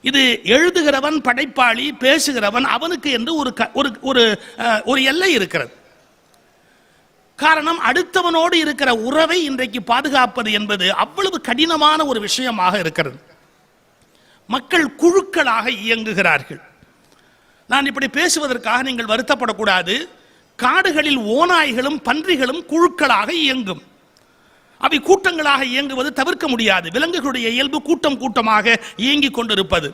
இது எழுதுகிறவன் படைப்பாளி, பேசுகிறவன் அவனுக்கு என்று ஒரு எல்லை இருக்கிறது. காரணம், அடுத்தவனோடு இருக்கிற உறவை இன்றைக்கு பாதுகாப்பது என்பது அவ்வளவு கடினமான ஒரு விஷயமாக இருக்கிறது. மக்கள் குழுக்களாக இயங்குகிறார்கள். நான் இப்படி பேசுவதற்காக நீங்கள் வருத்தப்படக்கூடாது. காடுகளில் ஓநாய்களும் பன்றிகளும் குழுக்களாக இயங்கும். அவை கூட்டங்களாக இயங்குவது தவிர்க்க முடியாது. விலங்குகளுடைய இயல்பு கூட்டம் கூட்டமாக இயங்கிக் கொண்டிருப்பது.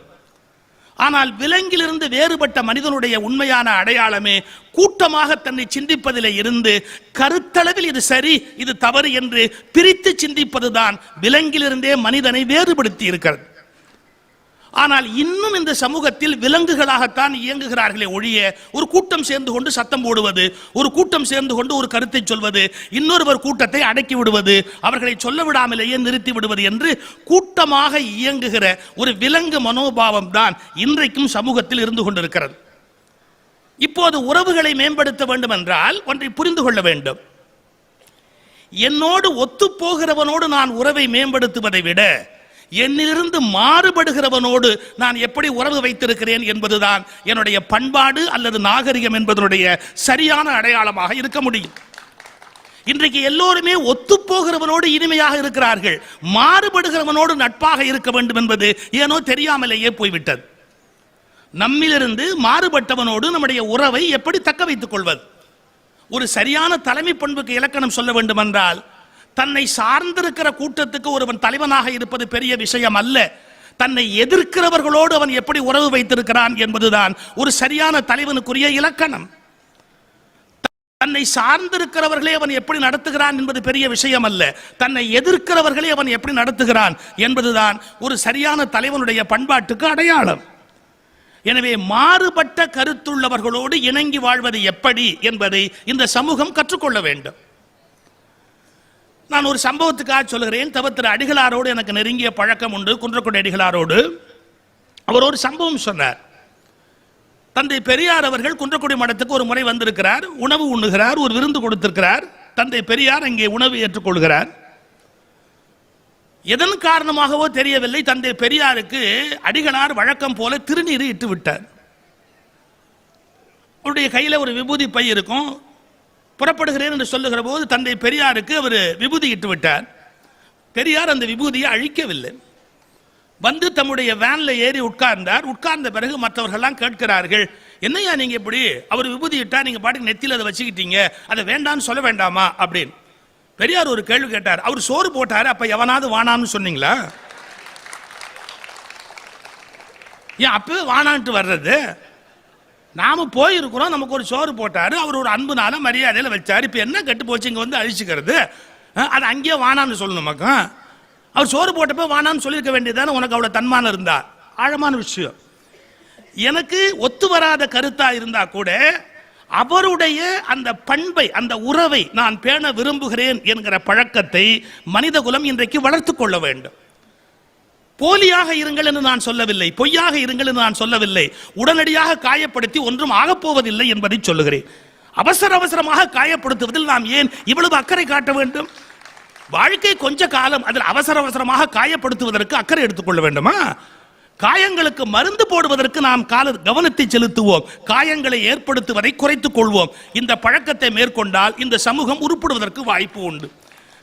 ஆனால் விலங்கிலிருந்து வேறுபட்ட மனிதனுடைய உண்மையான அடையாளமே கூட்டமாக தன்னை சிந்திப்பதிலே இருந்து கருத்தளவில் இது சரி இது தவறு என்று பிரித்து சிந்திப்பதுதான் விலங்கிலிருந்தே மனிதனை வேறுபடுத்தி இருக்கிறது. ஆனால் இன்னும் இந்த சமூகத்தில் விலங்குகளாகத்தான் இயங்குகிறார்களே ஒழிய, ஒரு கூட்டம் சேர்ந்து கொண்டு சத்தம் போடுவது, ஒரு கூட்டம் சேர்ந்து கொண்டு ஒரு கருத்தை சொல்வது, இன்னொருவர் கூட்டத்தை அடக்கி விடுவது, அவர்களை சொல்ல விடாமலேயே நிறுத்தி விடுவது என்று கூட்டமாக இயங்குகிற ஒரு விலங்கு மனோபாவம் தான் இன்றைக்கும் சமூகத்தில் இருந்து கொண்டிருக்கிறது. இப்போது உறவுகளை மேம்படுத்த வேண்டும் என்றால் ஒன்றை புரிந்து கொள்ள வேண்டும். என்னோடு ஒத்துப்போகிறவனோடு நான் உறவை மேம்படுத்துவதை விட என்னிலிருந்து மாறுபடுகிறவனோடு நான் எப்படி உறவு வைத்திருக்கிறேன் என்பதுதான் என்னுடைய பண்பாடு அல்லது நாகரிகம் என்பதனுடைய சரியான அடையாளமாக இருக்க முடியும். இன்றைக்கு எல்லோருமே ஒத்துப்போகிறவனோடு இனிமையாக இருக்கிறார்கள். மாறுபடுகிறவனோடு நட்பாக இருக்க வேண்டும் என்பது ஏனோ தெரியாமலேயே போய்விட்டது. நம்மிலிருந்து மாறுபட்டவனோடு நம்முடைய உறவை எப்படி தக்க வைத்துக் கொள்வது? ஒரு சரியான தலைமை பண்புக்கு இலக்கணம் சொல்ல வேண்டும் என்றால், தன்னை சார்ந்திருக்கிற கூட்டத்துக்கு ஒருவன் தலைவனாக இருப்பது பெரிய விஷயம் அல்ல. தன்னை எதிர்க்கிறவர்களோடு அவன் எப்படி உறவு வைத்திருக்கிறான் என்பதுதான் ஒரு சரியான தலைவனுக்குரிய இலக்கணம். தன்னை சார்ந்திருக்கிறவர்களே அவன் எப்படி நடத்துகிறான் என்பது பெரிய விஷயம் அல்ல. தன்னை எதிர்க்கிறவர்களே அவன் எப்படி நடத்துகிறான் என்பதுதான் ஒரு சரியான தலைவனுடைய பண்பாட்டுக்கு அடையாளம். எனவே மாறுபட்ட கருத்துள்ளவர்களோடு இணங்கி வாழ்வது எப்படி என்பதை இந்த சமூகம் கற்றுக்கொள்ள வேண்டும். நான் ஒரு சம்பவத்துக்காக சொல்கிறேன். தவத்திரு அடிகளாரோடு எனக்கு நெருங்கிய பழக்கம் உண்டு. குன்றக்குடி அடிகளாரோடு அவர் ஒரு சம்பவம் சொன்னார். தந்தை பெரியார் அவர்கள் குன்றக்குடி மடத்துக்கு ஒரு முறை வந்திருக்கிறார். உணவு உண்ணுகிறார், ஒரு விருந்து கொடுத்திருக்கிறார். தந்தை பெரியார் அங்கே உணவு ஏற்றுக்கொள்கிறார். எதன் காரணமாகவோ தெரியவில்லை, தந்தை பெரியாருக்கு அடிகளார் வழக்கம் போல திருநீர் இட்டு விட்டார். அவருடைய கையில் ஒரு விபூதி பை இருக்கும். புறப்படுகிறேன் என்று சொல்லுகிற போது தந்தை பெரியாருக்கு அவர் விபூதி இட்டு விட்டார். பெரியார் அந்த விபூதியை அழிக்கவில்லை. வந்து தம்முடைய வேன்ல ஏறி உட்கார்ந்தார். உட்கார்ந்த பிறகு மற்றவர்கள்லாம் கேட்கிறார்கள், என்னையா நீங்க இப்படி அவர் விபூதி இட்டா நீங்க பாட்டுக்கு நெத்தியில் அதை வச்சுக்கிட்டீங்க, அதை வேண்டான்னு சொல்ல வேண்டாமா அப்படின்னு. பெரியார் ஒரு கேள்வி கேட்டார். அவர் சோறு போட்டாரு, அப்ப எவனாவது வானான்னு சொன்னீங்களா? ஏன் அப்பவே வானான்ட்டு வர்றது? நாம போயிருக்கிறோம், நமக்கு ஒரு சோறு போட்டாரு, அவர் ஒரு அன்புனால மரியாதையில வச்சாரு. இப்ப என்ன கெட்டு போச்சு இங்க வந்து அழிச்சுக்கிறது? அது அங்கேயே வானான்னு சொல்லணும். மக்கா அவர் சோறு போட்டப்ப வானான்னு சொல்லியிருக்க வேண்டியதானே. உனக்கு அவ்வளவு தன்மானம் இருந்தா. ஆழமான விஷயம். எனக்கு ஒத்து வராத கருத்தா இருந்தா கூட அவருடைய அந்த பண்பை, அந்த உறவை நான் பேண விரும்புகிறேன் என்கிற பழக்கத்தை மனித குலம் இன்றைக்கு வளர்த்து கொள்ள வேண்டும். போலியாக இருங்கள் என்று நான் சொல்லவில்லை, பொய்யாக இருங்கள் என்று நான் சொல்லவில்லை. உடனடியாக காயப்படுத்தி ஒன்றும் ஆகப்போவதில்லை என்பதை சொல்லுகிறேன். அவசரமாக காயப்படுத்துவதில் நாம் ஏன் இவ்வளவு அக்கறை காட்ட வேண்டும்? வாழ்க்கை கொஞ்ச காலம், அதில் அவசரமாக காயப்படுத்துவதற்கு அக்கறை எடுத்துக்கொள்ள வேண்டுமா? காயங்களுக்கு மருந்து போடுவதற்கு நாம் கவனத்தை செலுத்துவோம். காயங்களை ஏற்படுத்துவதை குறைத்துக் கொள்வோம். இந்த பழக்கத்தை மேற்கொண்டால் இந்த சமூகம் உருப்படுவதற்கு வாய்ப்பு உண்டு.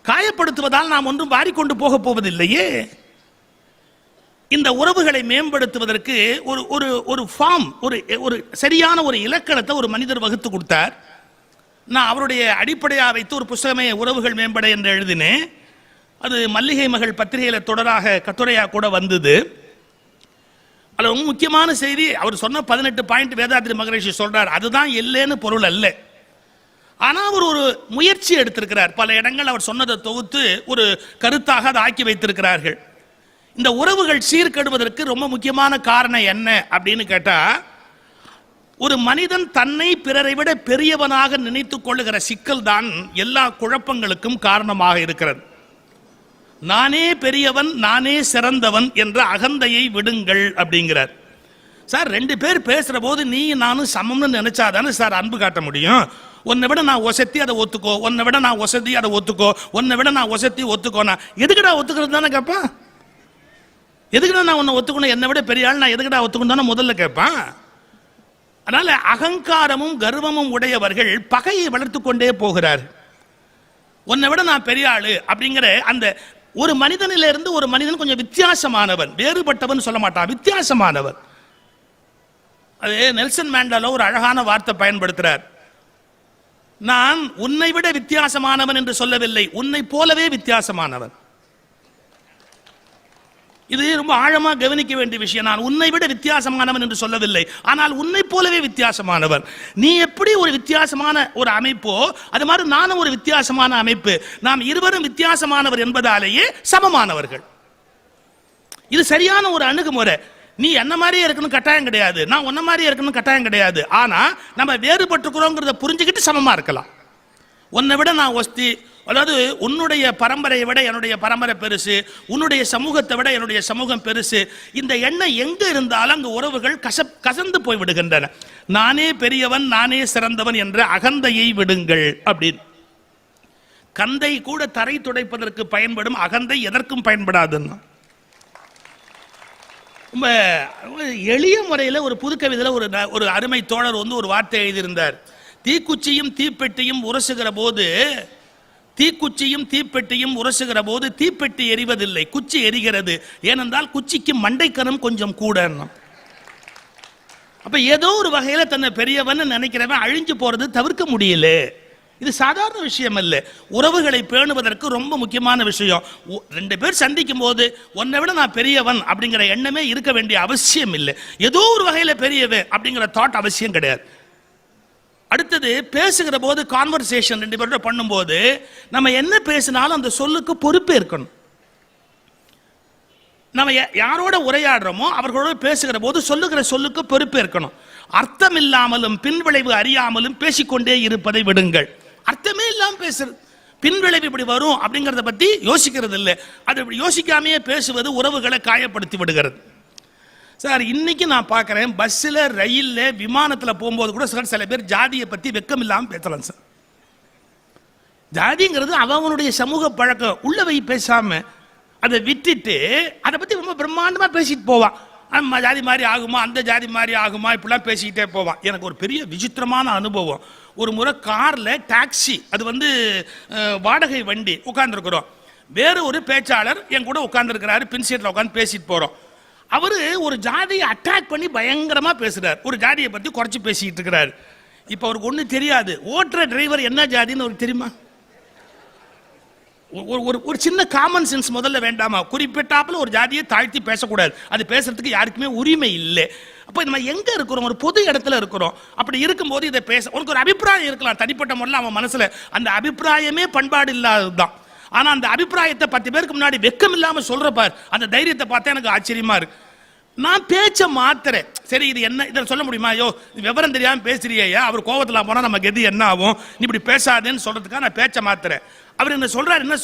காயப்படுத்துவதால் நாம் ஒன்றும் வாரிக்கொண்டு போக போவதில்லையே. இந்த உறவுகளை மேம்படுத்துவதற்கு ஒரு ஃபார்ம், ஒரு சரியான ஒரு இலக்கணத்தை ஒரு மனிதர் வகுத்து கொடுத்தார். நான் அவருடைய அடிப்படையாக வைத்து ஒரு புத்தகமே உறவுகள் மேம்பட என்று எழுதினேன். அது மல்லிகை மகள் பத்திரிகையில் தொடராக கட்டுரையாக கூட வந்தது. அதில் ரொம்ப முக்கியமான செய்தி, அவர் சொன்ன 18 பாயிண்ட் வேதாத்ரி மகரிஷி சொல்றார். அதுதான் இல்லைன்னு பொருள் அல்ல. ஆனால் அவர் ஒரு முயற்சி எடுத்திருக்கிறார். பல இடங்கள் அவர் சொன்னதை தொகுத்து ஒரு கருத்தாக அதை ஆக்கி வைத்திருக்கிறார்கள். இந்த உறவுகள் சீர்கெடுவதற்கு ரொம்ப முக்கியமான காரணம் என்ன அப்படின்னு கேட்டா, ஒரு மனிதன் தன்னை பிறரை விட பெரியவனாக நினைத்துக் கொள்ளுகிற சிக்கல் தான் எல்லா குழப்பங்களுக்கும் காரணமாக இருக்கிறது. நானே பெரியவன், நானே சிறந்தவன் என்ற அகந்தையை விடுங்கள் அப்படிங்கிறார். சார், 2 பேர் பேசுற போது நீ நானும் சமம்னு நினைச்சாதானே சார் அன்பு காட்ட முடியும். உன்னை விட நான் ஒசத்தி அதை ஒத்துக்கோ, உன்னை விட நான் ஒசத்தி அதை ஒத்துக்கோ, உன்னை விட நான் ஒசத்தி ஒத்துக்கோனா எதுக்குடா ஒத்துக்கிறது தானே கேப்பா? எதுக்குடா நான் உன்னை ஒத்துக்கணும், என்னை விட பெரிய ஆள் நான் எதுக்குடா ஒத்துக்கணும் முதல்ல கேட்பான். அதனால அகங்காரமும் கர்வமும் உடையவர்கள் பகையை வளர்த்து கொண்டே போகிறார். உன்னை விட நான் பெரிய ஆளு அப்படிங்கிற அந்த ஒரு மனிதனிலிருந்து ஒரு மனிதன் கொஞ்சம் வித்தியாசமானவன், வேறுபட்டவன் சொல்ல மாட்டான், வித்தியாசமானவன். அது நெல்சன் மேண்டேலா ஒரு அழகான வார்த்தை பயன்படுத்துறார். நான் உன்னை விட வித்தியாசமானவன் என்று சொல்லவில்லை, உன்னை போலவே வித்தியாசமானவன். இது ரொம்ப ஆழமா கவனிக்க வேண்டிய விஷயம். நான் உன்னை விட வித்தியாசமானவன் என்று சொல்லவில்லை, ஆனால் உன்னை போலவே வித்தியாசமானவன். நீ எப்படி ஒரு வித்தியாசமான ஒரு அமைப்போ அது மாதிரி நானும் ஒரு வித்தியாசமான அமைப்பு. நாம் இருவரும் வித்தியாசமானவர் என்பதாலேயே சமமானவர்கள். இது சரியான ஒரு அணுகுமுறை. நீ என்ன மாதிரியே இருக்கணும் கட்டாயம் கிடையாது, நான் உன்ன மாதிரியே இருக்கணும் கட்டாயம் கிடையாது. ஆனா நம்ம வேறுபட்டுக்கிறோங்கிறத புரிஞ்சுக்கிட்டு சமமா இருக்கலாம். உன்னை விட நான் ஒஸ்தி, அதாவது உன்னுடைய பரம்பரையை விட என்னுடைய பரம்பரை பெருசு, உன்னுடைய சமூகத்தை விட என்னுடைய சமூகம் பெருசு, இந்த எண்ணம் எங்க இருந்தாலும் அங்கு உறவுகள் கசந்து போய் விடுகின்றன. நானே பெரியவன், நானே சிறந்தவன் என்ற அகந்தையை விடுங்கள் அப்படின்னு. கந்தை கூட தரை துடைப்பதற்கு பயன்படும், அகந்தை எதற்கும் பயன்படாதுன்னு ரொம்ப எளிய முறையில் ஒரு புது கவிதையில் ஒரு அருமை தோழர் ஒரு வார்த்தை எழுதியிருந்தார். தீக்குச்சியும் தீப்பெட்டியும் உரசுகிற போது, தீக்குச்சியும் தீப்பெட்டியும் உரசுகிற போது தீப்பெட்டி எரிவதில்லை, குச்சி எரிகிறது. ஏனென்றால் குச்சிக்கு மண்டைக்கனம் கொஞ்சம் கூட. அப்ப ஏதோ ஒரு வகையில தன்னை பெரியவன் நினைக்கிறவன் அழிஞ்சு போறது தவிர்க்க முடியல. இது சாதாரண விஷயம் அல்ல, உறவுகளை பேணுவதற்கு ரொம்ப முக்கியமான விஷயம். ரெண்டு பேர் சந்திக்கும் போது உன்னை விட நான் பெரியவன் அப்படிங்கிற எண்ணமே இருக்க வேண்டிய அவசியம் இல்லை. ஏதோ ஒரு வகையில பெரியவன் அப்படிங்கிற தாட் அவசியம் கிடையாது. அடுத்தது, பேசுகிற போது கான்வர்சேஷன் ரெண்டு பேரோட பண்ணும்போது நம்ம என்ன பேசினாலும் அந்த சொல்லுக்கு பொறுப்பே இருக்கணும். நம்ம யாரோட உரையாடுறோமோ அவர்களோட பேசுகிற போது சொல்லுகிற சொல்லுக்கு பொறுப்பே இருக்கணும். அர்த்தம் இல்லாமலும் பின்விளைவு அறியாமலும் பேசிக்கொண்டே இருப்பதை விடுங்கள். அர்த்தமே இல்லாம பேசுறது, பின்விளைவு இப்படி வரும் அப்படிங்கறத பத்தி யோசிக்கிறது இல்லை. அது யோசிக்காமையே பேசுவது உறவுகளை காயப்படுத்தி விடுகிறது. சார், இன்னைக்கு நான் பார்க்குறேன், பஸ்ஸில் ரயிலில் விமானத்தில் போகும்போது கூட சார் சில பேர் ஜாதியை பற்றி வெக்கம் இல்லாமல் பேசலாம் சார். ஜாதிங்கிறது அவனுடைய சமூக பழக்கம், உள்ளவை பேசாமல் அதை விட்டுட்டு அதை பற்றி ரொம்ப பிரம்மாண்டமாக பேசிட்டு போவான். நம்ம ஜாதி மாதிரி ஆகுமா, அந்த ஜாதி மாதிரி ஆகுமா, இப்படிலாம் பேசிக்கிட்டே போவான். எனக்கு ஒரு பெரிய விசித்திரமான அனுபவம். ஒரு முறை காரில் டாக்ஸி, அது வாடகை வண்டி, உட்காந்துருக்குறோம். வேறு ஒரு பேச்சாளர் என் கூட உட்காந்துருக்கிறாரு, பின் சீட்டில் உட்காந்து பேசிட்டு போகிறோம். அவரு ஒரு ஜாதியை அட்டாக் பண்ணி பயங்கரமா பேசுறாரு, ஒரு ஜாதியை பத்தி குறைச்சு பேசிட்டு இருக்கிறாரு. இப்ப அவருக்கு ஒண்ணு தெரியாது, ஓட்டுற டிரைவர் என்ன ஜாதின்னு அவருக்கு தெரியுமா? ஒரு சின்ன காமன் சென்ஸ் முதல்ல வேண்டாமா? குறிப்பிட்டாப்புல ஒரு ஜாதியை தாழ்த்தி பேசக்கூடாது, அது பேசுறதுக்கு யாருக்குமே உரிமை இல்லை. அப்ப நம்ம எங்க இருக்கிறோம்? ஒரு பொது இடத்துல இருக்கிறோம். அப்படி இருக்கும்போது இதை பேச உனக்கு ஒரு அபிப்பிராயம் இருக்கலாம், தனிப்பட்ட முறையில் அவன் மனசுல அந்த அபிப்பிராயமே பண்பாடு இல்லாததுதான். ஆனா அந்த அபிப்பிராயத்தை 10 பேருக்கு முன்னாடி வெக்கம் இல்லாம சொல்றப்பார், அந்த தைரியத்தை பார்த்தா எனக்கு ஆச்சரியமா இருக்கு. நான் பேச்ச மாத்துறேன். சரி, இது என்ன, இதை சொல்ல முடியுமா? ஐயோ விவரம் தெரியாம பேசுறியா, அவர் கோவத்துல போனா நம்ம கெதி என்ன ஆகும், நீ இப்படி பேசாதேன்னு சொல்றதுக்காக நான் பேச்ச மாத்துறேன். அவர் என்ன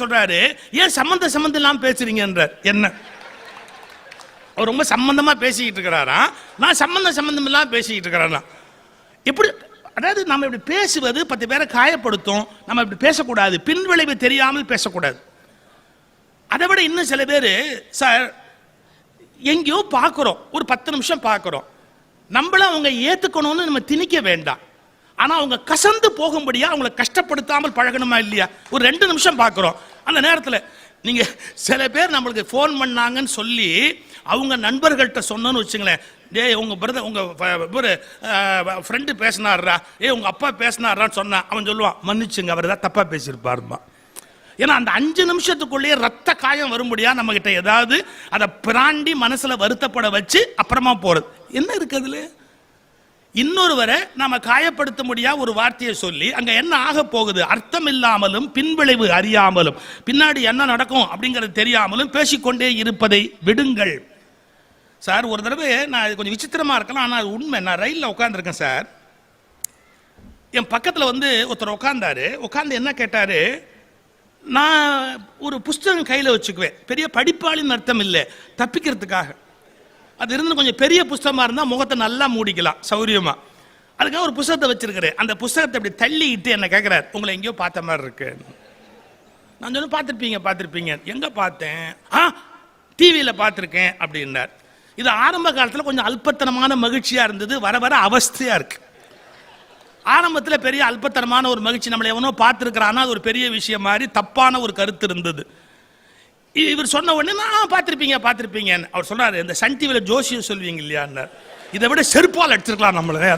சொல்றாரு, ஏன் சம்பந்தம் இல்லாம பேசுறீங்கன்றார். என்ன, அவர் ரொம்ப சம்பந்தமா பேசிக்கிட்டு இருக்கிறாரா, நான் சம்பந்தம் இல்லாம பேசிக்கிட்டு இருக்கிறாரா? எப்படி? அதாவது நம்ம இப்படி பேசுவது 10 பேரை காயப்படுத்தும். நம்ம இப்படி பேசக்கூடாது, பின்விளைவு தெரியாமல் பேசக்கூடாது. அதை விட இன்னும் சில பேர் சார் எங்கேயோ பார்க்குறோம், ஒரு 10 நிமிஷம் பார்க்குறோம், நம்மள அவங்க ஏற்றுக்கணும்னு நம்ம திணிக்க வேண்டாம். ஆனால் அவங்க கசந்து போகும்படியா அவங்கள கஷ்டப்படுத்தாமல் பழகணுமா இல்லையா? ஒரு 2 நிமிஷம் பார்க்குறோம், அந்த நேரத்தில் நீங்கள் சில பேர் நம்மளுக்கு ஃபோன் பண்ணாங்கன்னு சொல்லி அவங்க நண்பர்கள்ட்ட சொன்னோன்னு வச்சுங்களேன், உங்க பிரதர், உங்க ஃப்ரெண்டு பேசினார்ரா, உங்க அப்பா பேசினார்ரான்னு சொன்னா அவன் சொல்லுவான், மன்னிச்சுங்க அவர் தான் தப்பா பேசியிருப்பாருமா. ஏன்னா அந்த 5 நிமிஷத்துக்குள்ளேயே ரத்த காயம் வரும்படியா நம்ம கிட்ட ஏதாவது அதை பிராண்டி மனசுல வருத்தப்பட வச்சு அப்புறமா போறது என்ன இருக்கு அதுல? இன்னொருவரை நாம காயப்படுத்த முடியாத ஒரு வார்த்தையை சொல்லி அங்க என்ன ஆக போகுது, அர்த்தம் இல்லாமலும் பின்விளைவு அறியாமலும் பின்னாடி என்ன நடக்கும் அப்படிங்கிறது தெரியாமலும் பேசிக்கொண்டே இருப்பதை விடுங்கள். சார், ஒரு தடவை நான் கொஞ்சம் விசித்திரமா இருக்கலாம், ஆனால் அது உண்மை. நான் ரயிலில் உட்காந்துருக்கேன் சார், என் பக்கத்தில் ஒருத்தர் உட்காந்து என்ன கேட்டாரு, நான் ஒரு புஸ்தகம் கையில் வச்சுக்குவேன், பெரிய படிப்பாளின்னு அர்த்தம் இல்லை, தப்பிக்கிறதுக்காக. அது இருந்து கொஞ்சம் பெரிய புஸ்தகமாக இருந்தால் முகத்தை நல்லா மூடிக்கலாம் சௌரியமா, அதுக்காக ஒரு புஸ்தகத்தை வச்சிருக்கிறேன். அந்த புஸ்தகத்தை அப்படி தள்ளிட்டு என்ன கேட்குறாரு, உங்களை எங்கேயோ பார்த்த மாதிரி இருக்கு. நான் சொன்ன பார்த்துருப்பீங்க. எங்கே பார்த்தேன்? டிவியில் பார்த்துருக்கேன் அப்படின்னார். இது ஆரம்ப காலத்தில் கொஞ்சம் அல்பத்தனமான மகிழ்ச்சியாக இருந்தது, வர வர அவஸ்தையாக இருக்கு. ஆரம்பத்தில் பெரிய அல்பத்தனமான ஒரு மகிழ்ச்சி, நம்மளை எவனோ பார்த்துருக்கிறான்னா அது ஒரு பெரிய விஷயம் மாதிரி தப்பான ஒரு கருத்து இருந்தது. இவர் சொன்ன உடனே நான் பார்த்துருப்பீங்கன்னு அவர் சொன்னார். இந்த சன் டிவியில் ஜோசியம் சொல்வீங்க இல்லையான்னார். இதை விட செருப்பால் எடுத்துருக்கலாம் நம்மள.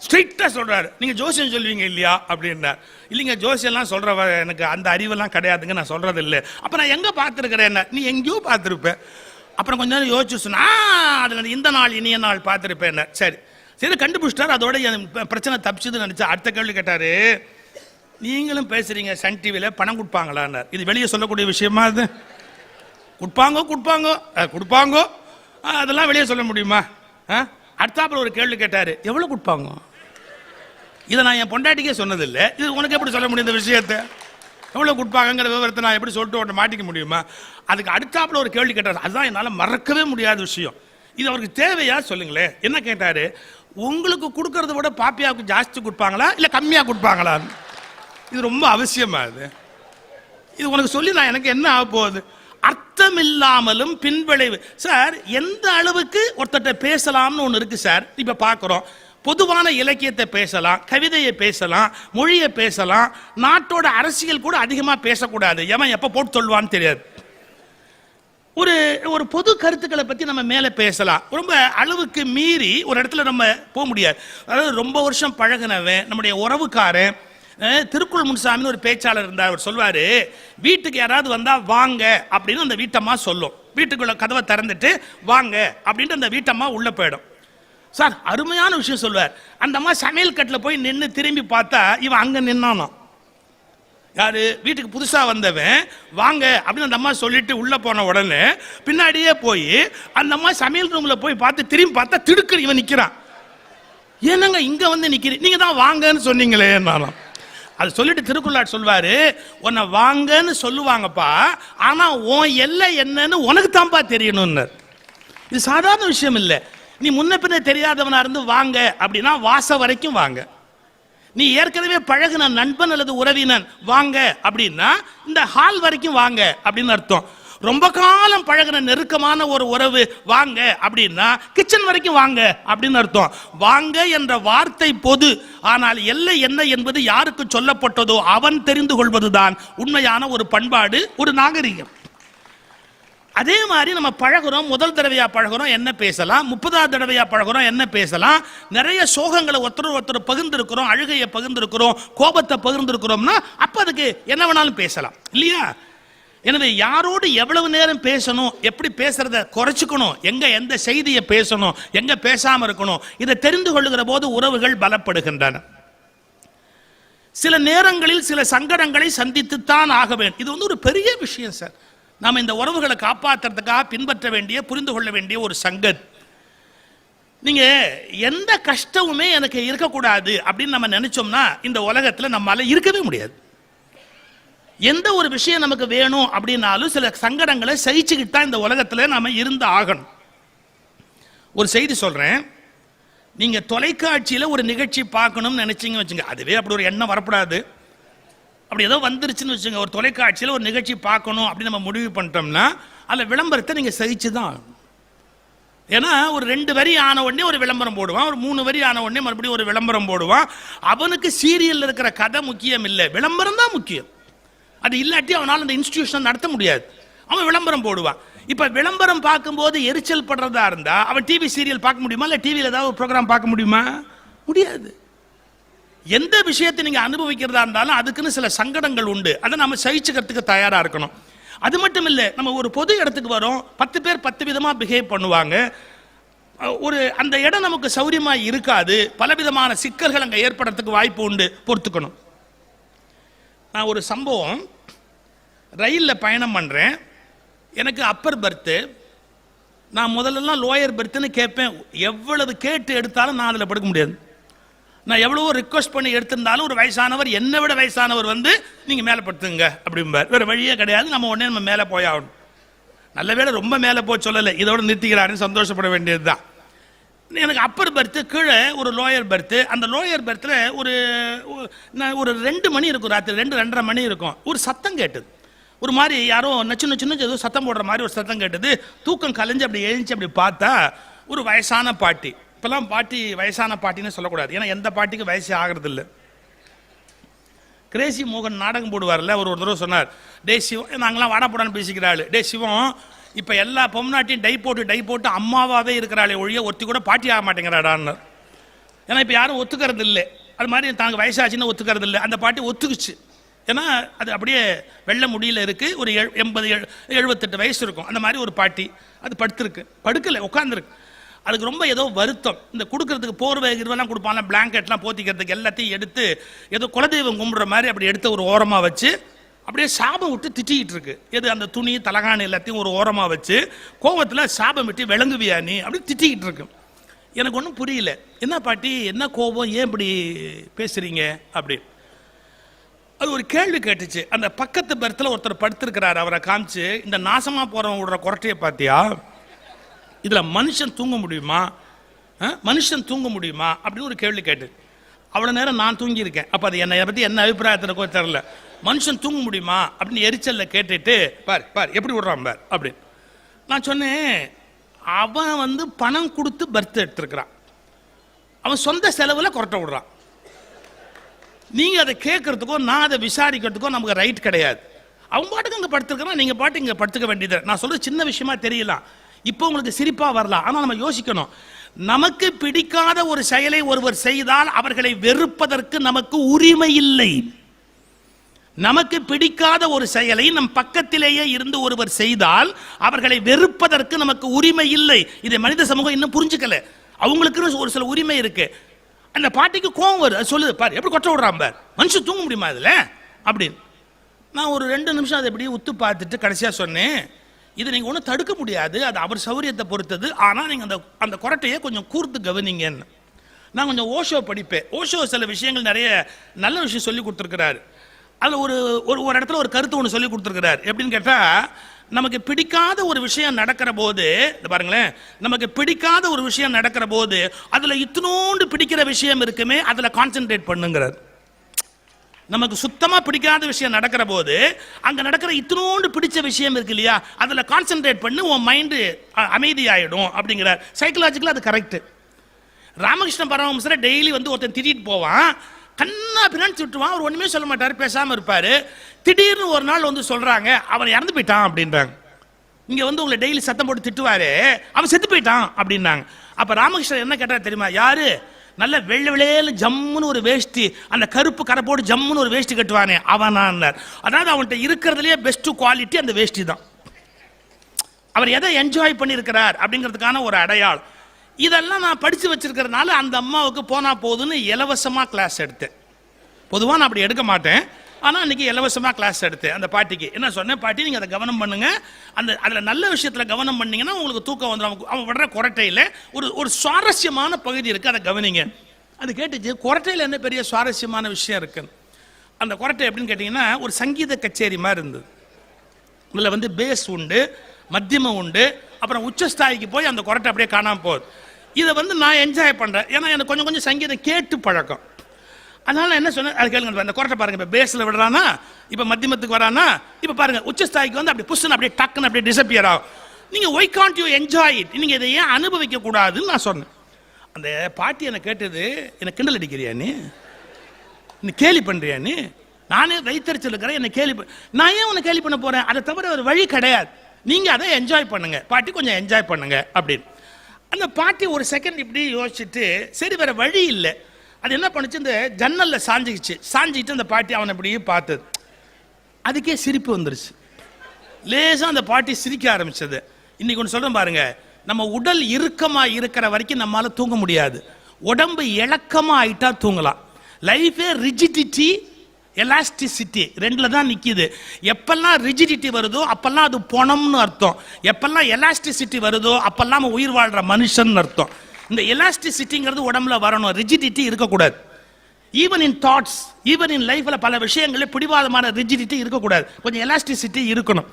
ஸ்ட்ரிக்டாக சொல்கிறாரு, நீங்கள் ஜோசியம் சொல்வீங்க இல்லையா அப்படின்னார். இல்லைங்க, ஜோசியம்லாம் சொல்கிற எனக்கு அந்த அறிவெல்லாம் கிடையாதுங்க, நான் சொல்கிறது இல்லை. அப்போ நான் எங்கே பார்த்துருக்கிறேன்? நீ எங்கேயோ பார்த்துருப்பேன். அப்புறம் கொஞ்ச நேரம் யோசிச்சு சொன்னா அதில் இந்த நாள் இனிய நாள் பார்த்துருப்பேன். சரி கண்டுபிடிச்சிட்டார். அதோட பிரச்சனை தப்பிச்சுன்னு நினச்சா அடுத்த கேள்வி கேட்டார், நீங்களும் பேசுகிறீங்க சன் டிவியில் பணம் கொடுப்பாங்களான்னார். இது வெளியே சொல்லக்கூடிய விஷயமா? அது கொடுப்பாங்கோ அதெல்லாம் வெளியே சொல்ல முடியுமா? அடுத்தாப்புல ஒரு கேள்வி கேட்டார், எவ்வளோ கொடுப்பாங்க? இதை நான் என் பொண்டாட்டிக்கே சொன்னதில்லை, இது உனக்கு எப்படி சொல்ல முடியும்? இந்த விஷயத்தை எவ்வளோ கொடுப்பாங்கிற விவரத்தை நான் எப்படி சொல்லிட்டு உடனே மாட்டிக்க முடியுமா? அதுக்கு அடுத்தாப்புல ஒரு கேள்வி கேட்டார், அதுதான் என்னால் மறக்கவே முடியாத விஷயம். இது அவருக்கு தேவையா சொல்லுங்களேன். என்ன கேட்டார், உங்களுக்கு கொடுக்கறத விட பாப்பியாவுக்கு ஜாஸ்தி கொடுப்பாங்களா இல்லை கம்மியாக கொடுப்பாங்களா? இது ரொம்ப அவசியமா? இது உனக்கு சொல்லி நான் எனக்கு என்ன ஆக போகுது? அர்த்தம் இல்லாமலும் பின்விளைவு. சார், எந்த அளவுக்கு ஒருத்தட்ட பேசலாம்னு ஒன்று இருக்கு சார். இப்போ பார்க்குறோம், பொதுவான இலக்கியத்தை பேசலாம், கவிதையை பேசலாம், மொழியை பேசலாம், நாட்டோட அரசியல் கூட அதிகமாக பேசக்கூடாது. எவன் எப்போ போட்டு சொல்வான்னு தெரியாது. ஒரு ஒரு பொது கருத்துக்களை பற்றி நம்ம மேலே பேசலாம். ரொம்ப அளவுக்கு மீறி ஒரு இடத்துல நம்ம போக முடியாது. அதாவது ரொம்ப வருஷம் பழகினவன் நம்முடைய உறவுக்காரன், திருக்குள் முன்சாமின்னு ஒரு பேச்சாளர் இருந்தார். அவர் சொல்வார், வீட்டுக்கு யாராவது வந்தால் வாங்க அப்படின்னு அந்த வீட்டம்மா சொல்லும். வீட்டுக்குள்ள கதவை திறந்துட்டு வாங்க அப்படின்ட்டு அந்த வீட்டம்மா உள்ளே போயிடும். சார், அருமையான விஷயம் சொல்வார். அந்த அம்மா சமையல் கட்டில் போய் நின்று திரும்பி பார்த்தா இவன் அங்கே நின்னானாம். யாரு? வீட்டுக்கு புதுசாக வந்தவன் வாங்க அப்படின்னு அந்த அம்மா சொல்லிட்டு உள்ளே போன உடனே பின்னாடியே போய் அந்த அம்மா சமையல் ரூமில் போய் பார்த்து திரும்பி பார்த்தா திடுக்கு இவன் நிற்கிறான். ஏன்னாங்க இங்கே வந்து நிற்கிறீங்க, நீங்கள் தான் வாங்கன்னு சொன்னீங்களே நானும். அது சொல்லிட்டு திருக்குள்ளாட் சொல்வாரு, உன்னை வாங்கன்னு சொல்லுவாங்கப்பா, ஆனா உன் எல்லை என்னன்னு உனக்கு தான்ப்பா தெரியணும்னு. இது சாதாரண விஷயம் இல்லை. நீ முன்ன பின்ன தெரியாதவனா இருந்து வாங்க அப்படின்னா வாச வரைக்கும் வாங்க. நீ ஏற்கனவே பழகின நண்பன் அல்லது உறவினன் வாங்க அப்படின்னா இந்த ஹால் வரைக்கும் வாங்க அப்படின்னு அர்த்தம். ரொம்ப காலம் பழகின நெருக்கமான ஒரு உறவு வாங்க அப்படின்னா கிச்சன் வரைக்கும் வாங்க அப்படின்னு அர்த்தம். வாங்க என்ற வார்த்தை பொது, ஆனால் எல்லை என்ன என்பது யாருக்கு சொல்லப்பட்டதோ அவன் தெரிந்து கொள்வதுதான் உண்மையான ஒரு பண்பாடு, ஒரு நாகரிகம். அதே மாதிரி நம்ம பழகுறோம், முதல் தடவையா பழகுறோம் என்ன பேசலாம், 30வது தடவையா பழகுறோம் என்ன பேசலாம், நிறைய சோகங்களை ஒருத்தர் பகிர்ந்திருக்கிறோம், அழுகையை பகிர்ந்திருக்கிறோம், கோபத்தை பகிர்ந்திருக்கிறோம்னா அப்ப அதுக்கு என்ன வேணாலும் பேசலாம் இல்லையா? எனவே யாரோடு எவ்வளவு நேரம் பேசணும், எப்படி பேசுறத குறைச்சிக்கணும், எங்க எந்த செய்தியை பேசணும், எங்க பேசாம இருக்கணும், இதை தெரிந்து கொள்ளுகிற போது உறவுகள் பலப்படுகின்றன. சில நேரங்களில் சில சங்கடங்களை சந்தித்துத்தான் ஆக வேண்டும். இது வந்து ஒரு பெரிய விஷயம் சார். நாம் இந்த உறவுகளை காப்பாற்றுறதுக்காக பின்பற்ற வேண்டிய, புரிந்து கொள்ள வேண்டிய ஒரு சங்கத். நீங்க எந்த கஷ்டமுமே எனக்கு இருக்கக்கூடாது அப்படின்னு நம்ம நினைச்சோம்னா இந்த உலகத்துல நம்மால இருக்கவே முடியாது. எந்த ஒரு விஷயம் நமக்கு வேணும் அப்படின்னாலும் சில சங்கடங்களை சகிச்சுக்கிட்டு தான் இந்த உலகத்தில் நாம இருந்து ஆகணும். ஒரு செய்தி சொல்றேன். நீங்க தொலைக்காட்சியில் ஒரு நிகழ்ச்சி பார்க்கணும்னு நினைச்சீங்க வச்சுங்க, அதுவே அப்படி ஒரு எண்ணம் வரக்கூடாது. அப்படி ஏதோ வந்துருச்சுன்னு வச்சுங்க, ஒரு தொலைக்காட்சியில் ஒரு நிகழ்ச்சி பார்க்கணும் அப்படின்னு நம்ம முடிவு பண்ணிட்டோம்னா அதில் விளம்பரத்தை நீங்க சகிச்சு தான் ஆகணும். ஏன்னா ஒரு 2 வரி ஆன உடனே ஒரு விளம்பரம் போடுவான், ஒரு 3 வரி ஆன உடனே மறுபடியும் ஒரு விளம்பரம் போடுவான். அவனுக்கு சீரியல் இருக்கிற கதை முக்கியம் இல்லை, விளம்பரம் தான் முக்கியம். அது இல்லாட்டி அவனால் அந்த இன்ஸ்டிடியூஷன் நடத்த முடியாது. அவன் விளம்பரம் போடுவான். இப்ப விளம்பரம் பார்க்கும்போது எரிச்சல் படுறதா இருந்தா அவன் டிவி சீரியல் பார்க்க முடியுமா? இல்ல டிவியில் ஏதாவது ஒரு ப்ரோக்ராம் பார்க்க முடியுமா? முடியாது. எந்த விஷயத்தை நீங்க அனுபவிக்கிறதா இருந்தாலும் அதுக்குன்னு சில சங்கடங்கள் உண்டு, அதை நம்ம சகிச்சுக்கிறதுக்கு தயாரா இருக்கணும். அது மட்டும் இல்லை, நம்ம ஒரு பொது இடத்துக்கு வரோம், 10 பேர் 10 விதமா பிஹேவ் பண்ணுவாங்க. ஒரு அந்த இடம் நமக்கு சௌரியமா இருக்காது, பலவிதமான சிக்கல்கள் அங்கே ஏற்படுறதுக்கு வாய்ப்பு உண்டு, பொறுத்துக்கணும். நான் ஒரு சம்பவம், ரயிலில் பயணம் பண்ணுறேன், எனக்கு அப்பர் பர்த்து. நான் முதல்லலாம் லோயர் பர்த்துன்னு கேட்பேன். எவ்வளவு கேட்டு எடுத்தாலும் நான் அதில் படுக்க முடியாது. நான் எவ்வளவோ ரிக்வஸ்ட் பண்ணி எடுத்திருந்தாலும் ஒரு வயசானவர், என்னை விட வயசானவர் வந்து நீங்கள் மேலே படுத்துங்க அப்படிம்பார். வேறு வழியே கிடையாது, நம்ம உடனே நம்ம மேலே போயாகணும். நல்ல வேளை ரொம்ப மேலே போய் சொல்லலை, இதோட நிறுத்திக்கிறாருன்னு சந்தோஷப்பட வேண்டியது தான். எனக்கு அப்பர் பர்த்து, கீழே ஒரு லோயர் பர்த்து. அந்த லோயர் பர்த்தில் ஒரு 2 மணி இருக்கும், ராத்திரி 2-2:30 மணி இருக்கும். ஒரு சத்தம் கேட்டது. ஒரு மாதிரி யாரோ நச்சு நச்சுன்னு ஏதோ சத்தம் போடுற மாதிரி ஒரு சத்தம் கேட்டது. தூக்கம் கலைஞ்சு அப்படி எழுந்துச்சு அப்படி பார்த்தா ஒரு வயசான பாட்டி. இப்பெல்லாம் பாட்டி வயசான பாட்டின்னு சொல்லக்கூடாது, ஏன்னா எந்த பாட்டிக்கு வயசு ஆகிறது இல்லை. கிரேசி மோகன் நாடகம் போடுவார்ல, ஒரு தடவை சொன்னார், டே சிவம், நாங்களாம் வாடா போடான்னு பேசிக்கிறாள், டே சிவம் இப்போ எல்லா பொம்னாட்டியும் டை போட்டு அம்மாவாகவே இருக்கிறாளே ஒழிய ஒருத்தி கூட பாட்டி ஆக மாட்டேங்கிறாடான்னு. ஏன்னா இப்போ யாரும் ஒத்துக்கிறது இல்லை, அது மாதிரி தாங்க வயசாச்சுன்னு ஒத்துக்கிறது இல்லை. அந்த பாட்டி ஒத்துக்குச்சு, ஏன்னா அது அப்படியே வெள்ளை முடியல இருக்குது, ஒரு 80-78 வயசு இருக்கும். அந்த மாதிரி ஒரு பாட்டி அது படுக்கலை உட்காந்துருக்கு. அதுக்கு ரொம்ப ஏதோ வருத்தம். இந்த கொடுக்கறதுக்கு போர்வை இருவெல்லாம் கொடுப்பாங்க, பிளாங்கெட்லாம் போத்திக்கிறதுக்கு எல்லாத்தையும் எடுத்து ஏதோ குலதெய்வம் கும்பிட்ற மாதிரி அப்படி எடுத்து ஒரு ஓரமாக வச்சு அப்படியே சாபம் விட்டு திட்டிக்கிட்டு இருக்கு. எது அந்த துணி தலகாணி எல்லாத்தையும் ஒரு ஓரமாக வச்சு கோபத்தில் சாபம் விட்டு விளங்குவியா நீ அப்படி திட்டிக்கிட்டு இருக்கு. எனக்கு ஒன்றும் புரியல, என்ன பாட்டி என்ன கோபம், ஏன் இப்படி பேசுறீங்க அப்படி. அது ஒரு கேள்வி கேட்டுச்சு. அந்த பக்கத்து பெர்த்தில் ஒருத்தர் படுத்திருக்கிறார், அவரை காமிச்சு, இந்த நாசமாக போகிறவங்க விடுற குரட்டையை பார்த்தியா, இதில் மனுஷன் தூங்க முடியுமா, மனுஷன் தூங்க முடியுமா அப்படின்னு ஒரு கேள்வி கேட்டு. அவ்வளோ நேரம் நான் தூங்கியிருக்கேன். அப்போ அது என்னை பற்றி என்ன அபிப்பிராயத்தினக்கோ தெரில. மனுஷன் தூங்க முடியுமா அப்படின்னு எரிச்சலில் கேட்டுட்டு பார் எப்படி விடுறான் பார் அப்படின்னு. நான் சொன்னேன், அவன் பணம் கொடுத்து பர்த் எடுத்துருக்கிறான், அவன் சொந்த செலவில் குரட்டை விடுறான். நீங்கள் அதை கேட்கறதுக்கோ நான் அதை விசாரிக்கிறதுக்கோ நமக்கு ரைட் கிடையாது. அவன் பாட்டுக்கு அங்கே படுத்துருக்கிறான், நீங்கள் பாட்டு இங்கே படுத்துக்க வேண்டியது. நான் சொல்கிறது சின்ன விஷயமா தெரியலாம், இப்போ உங்களுக்கு சிரிப்பா வரலாம், ஆனால் நம்ம யோசிக்கணும். நமக்கு பிடிக்காத ஒரு செயலை ஒருவர் செய்தால் அவர்களை வெறுப்பதற்கு நமக்கு உரிமை இல்லை. நமக்கு பிடிக்காத ஒரு செயலை நம் பக்கத்திலேயே இருந்து ஒருவர் செய்தால் அவர்களை வெறுப்பதற்கு நமக்கு உரிமை இல்லை. இதை மனித சமூகம் இன்னும் புரிஞ்சுக்கல. அவங்களுக்கு ஒரு சில உரிமை இருக்கு. அந்த பாட்டிக்கு கோவம் வருது, அது சொல்லுது, பாரு எப்படி கொட்ட விடுறான் பார், மனுஷன் தூங்க முடியுமா இதுல அப்படின்னு. நான் ஒரு 2 நிமிஷம் அதை எப்படி உத்து பார்த்துட்டு கடைசியா சொன்னேன், இது நீங்கள் ஒன்றும் தடுக்க முடியாது, அது அவர் சௌரியத்தை பொறுத்தது, ஆனால் நீங்கள் அந்த குரட்டையை கொஞ்சம் கூர்த்து கவனிங்கன்னு. நான் கொஞ்சம் ஓஷோ படிப்பேன். ஓஷோ சில விஷயங்கள் நிறைய நல்ல விஷயம் சொல்லி கொடுத்துருக்கிறாரு. அதில் ஒரு இடத்துல ஒரு கருத்து ஒன்று சொல்லி கொடுத்துருக்கிறார். எப்படின்னு கேட்டால், நமக்கு பிடிக்காத ஒரு விஷயம் நடக்கிற போது, பாருங்களேன், நமக்கு பிடிக்காத ஒரு விஷயம் நடக்கிற போது அதில் இத்தினோண்டு பிடிக்கிற விஷயம் இருக்குமே, அதில் கான்சென்ட்ரேட் பண்ணுங்கிறார். நமக்கு சுத்தமாக பிடிக்காத விஷயம் நடக்கிற போது அங்கே நடக்கிற இத்தினோண்டு பிடிச்ச விஷயம் இருக்கு இல்லையா, அதில் கான்சென்ட்ரேட் பண்ணி உன் மைண்டு அமைதியாயிடும் அப்படிங்கிறார். சைக்கலாஜிக்கலாக அது கரெக்டு. ராமகிருஷ்ண பரமஹம்சரை டெய்லி ஒருத்தன் திட்டிட்டு போவான், கண்ணா பின்னாடி திட்டுவான், அவர் ஒன்றுமே சொல்ல மாட்டார், பேசாமல் இருப்பார். திடீர்னு ஒரு நாள் சொல்கிறாங்க அவன் இறந்து போயிட்டான் அப்படின்றாங்க. இங்கே உங்களை டெய்லி சத்தம் போட்டு திட்டுவார், அவன் செத்து போயிட்டான் அப்படின்னாங்க. அப்போ ராமகிருஷ்ணன் என்ன கேட்டார் தெரியுமா, யாரு நல்ல வெள்ளை வெள்ளையில ஜம்முன்னு ஒரு வேஷ்டி, அந்த கருப்பு கரை போட்டு ஜம்முன்னு ஒரு வேஷ்டி கட்டுவானே அவனான்னார். அதாவது அவன்கிட்ட இருக்கிறதுலேயே பெஸ்ட் குவாலிட்டி அந்த வேஷ்டி தான். அவர் எதை என்ஜாய் பண்ணியிருக்கிறார் அப்படிங்கிறதுக்கான ஒரு அடையாளம். இதெல்லாம் நான் படித்து வச்சிருக்கிறதுனால அந்த அம்மாவுக்கு போனா போதுன்னு இலவசமாக கிளாஸ் எடுத்தேன். பொதுவாக நான் அப்படி எடுக்க மாட்டேன், ஆனால் அன்றைக்கி இலவசமாக கிளாஸ் எடுத்தேன். அந்த பாட்டிக்கு என்ன சொன்னேன், பாட்டி நீங்கள் அதை கவனம் பண்ணுங்கள், அதில் நல்ல விஷயத்தில் கவனம் பண்ணிங்கன்னா உங்களுக்கு தூக்கம் வந்துடும். அவன் விடுற குரட்டையில் ஒரு சுவாரஸ்யமான பகுதி இருக்குது, அதை கவனிங்க. அது கேட்டுச்சு, குரட்டையில் என்ன பெரிய சுவாரஸ்யமான விஷயம் இருக்குன்னு. அந்த குரட்டை எப்படின்னு கேட்டிங்கன்னா, ஒரு சங்கீத கச்சேரி மாதிரி இருந்தது. இதில் பேஸ் உண்டு, மத்தியமம் உண்டு, அப்புறம் உச்சஸ்தாய்க்கு போய் அந்த குரட்டை அப்படியே காணாமல் போகுது. இதை நான் என்ஜாய் பண்ணுறேன், ஏன்னா எனக்கு கொஞ்சம் கொஞ்சம் சங்கீதம் கேட்டு பழக்கம். அதனால என்ன சொன்னேன், அது கேளுங்க, அந்த குரட்டை பாருங்க, இப்போ பேஸில் விடுறானா, இப்போ மத்தியமத்துக்கு வரானா, இப்போ பாருங்க உச்சஸ்தாய்க்கு அப்படி புஷ்ஷன் அப்படியே டக்குன்னு அப்படியே டிசப்பியர் ஆகும். நீங்கள் Y Gantt you enjoy it, நீங்கள் இதை ஏன் அனுபவிக்க கூடாதுன்னு நான் சொன்னேன். அந்த பாட்டி என்னை கேட்டது, என்னை கிண்டல் அடிக்கிறியா நீ கேலி பண்ணுறியா நீ, நானே வைத்தறிச்சல் இருக்கிறேன், என்னை கேலி நான் ஏன் உன்னை கேலி பண்ண போகிறேன், அதை தவிர ஒரு வழி கிடையாது, நீங்கள் அதை என்ஜாய் பண்ணுங்க பாட்டி, கொஞ்சம் என்ஜாய் பண்ணுங்க அப்படின்னு. அந்த பாட்டி ஒரு செகண்ட் இப்படி யோசிச்சுட்டு, சரி வேற வழி இல்லை, அது என்ன பண்ணுச்சு, இந்த ஜன்னலில் சாஞ்சிக்கிட்டு அந்த பாட்டி அவனை இப்படியே பார்த்தது. அதுக்கே சிரிப்பு வந்துருச்சு, லேசாக அந்த பாட்டி சிரிக்க ஆரம்பிச்சது. இன்னைக்கு ஒன்று சொல்கிறேன் பாருங்க, நம்ம உடல் இறுக்கமாக இருக்கிற வரைக்கும் நம்மளால தூங்க முடியாது, உடம்பு இளக்கமாக ஆயிட்டா தூங்கலாம். லைஃபே ரிஜிடிட்டி எலாஸ்டிசிட்டி ரெண்டில் தான் நிற்கிது. எப்பெல்லாம் ரிஜிடிட்டி வருதோ அப்பெல்லாம் அது பணம்னு அர்த்தம், எப்பெல்லாம் எலாஸ்டிசிட்டி வருதோ அப்பெல்லாம் உயிர் வாழ்கிற மனுஷன் அர்த்தம். இந்த எலாஸ்டிசிட்டிங்கிறது உடம்புல வரணும், ரிஜிடிட்டி இருக்கக்கூடாது. Even in thoughts, even in லைஃப்பில் பல விஷயங்களில் பிடிவாதமான ரிஜிடிட்டி இருக்கக்கூடாது, கொஞ்சம் எலாஸ்டிசிட்டி இருக்கணும்.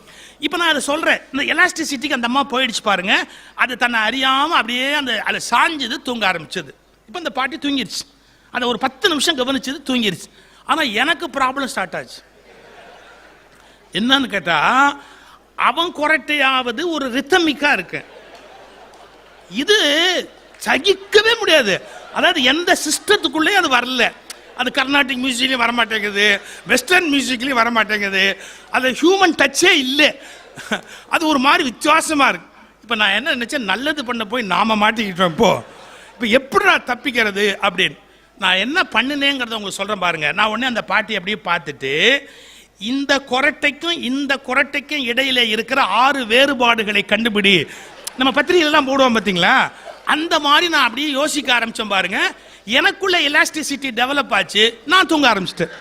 இப்போ நான் அதை சொல்கிறேன், இந்த எலாஸ்டிசிட்டிக்கு அந்த அம்மா போயிடுச்சு பாருங்க, அது தன்னை அறியாமல் அப்படியே அதை சாஞ்சது, தூங்க ஆரம்பிச்சது. இப்போ இந்த பாட்டி தூங்கிடுச்சு, அதை ஒரு 10 நிமிஷம் கவனிச்சது, தூங்கிடுச்சு. ஆனால் எனக்கு ப்ராப்ளம் ஸ்டார்ட் ஆச்சு. என்னன்னு கேட்டா, அவன் கொரட்டையாவது ஒரு ரித்தமிக்கா இருக்கு, இது சகிக்கவே முடியாது. அதாவது எந்த சிஸ்டத்துக்குள்ளே அது வரல. அது கர்நாடிக் மியூசிக்லயும் வரமாட்டேங்குது, வெஸ்டர்ன் மியூசிக்லயும் வரமாட்டேங்குது, அது ஹியூமன் டச்சே இல்லை. அது ஒரு மாதிரி வித்தியாசமா இருக்கு. இப்போ நான் என்ன நினைச்சேன், நல்லது பண்ண போய் நாம மாட்டிக்கிட்டோம். இப்போ எப்படி நான் தப்பிக்கிறது அப்படின்னு நான் என்ன பண்ணினேங்கிறத உங்களுக்கு சொல்றேன் பாருங்க. நான் உடனே அந்த பாட்டி அப்படியே பார்த்துட்டு, இந்த கொரட்டைக்கும் இடையில இருக்கிற 6 வேறுபாடுகளை கண்டுபிடி. நம்ம பத்திரிகைலாம் போடுவோம் பார்த்தீங்களா, அந்த மாதிரி நான் அப்படியே யோசிக்க ஆரம்பிச்சேன் பாருங்க. எனக்குள்ள எலாஸ்டிசிட்டி டெவலப் ஆச்சு, நான் தூங்க ஆரம்பிச்சிட்டேன்.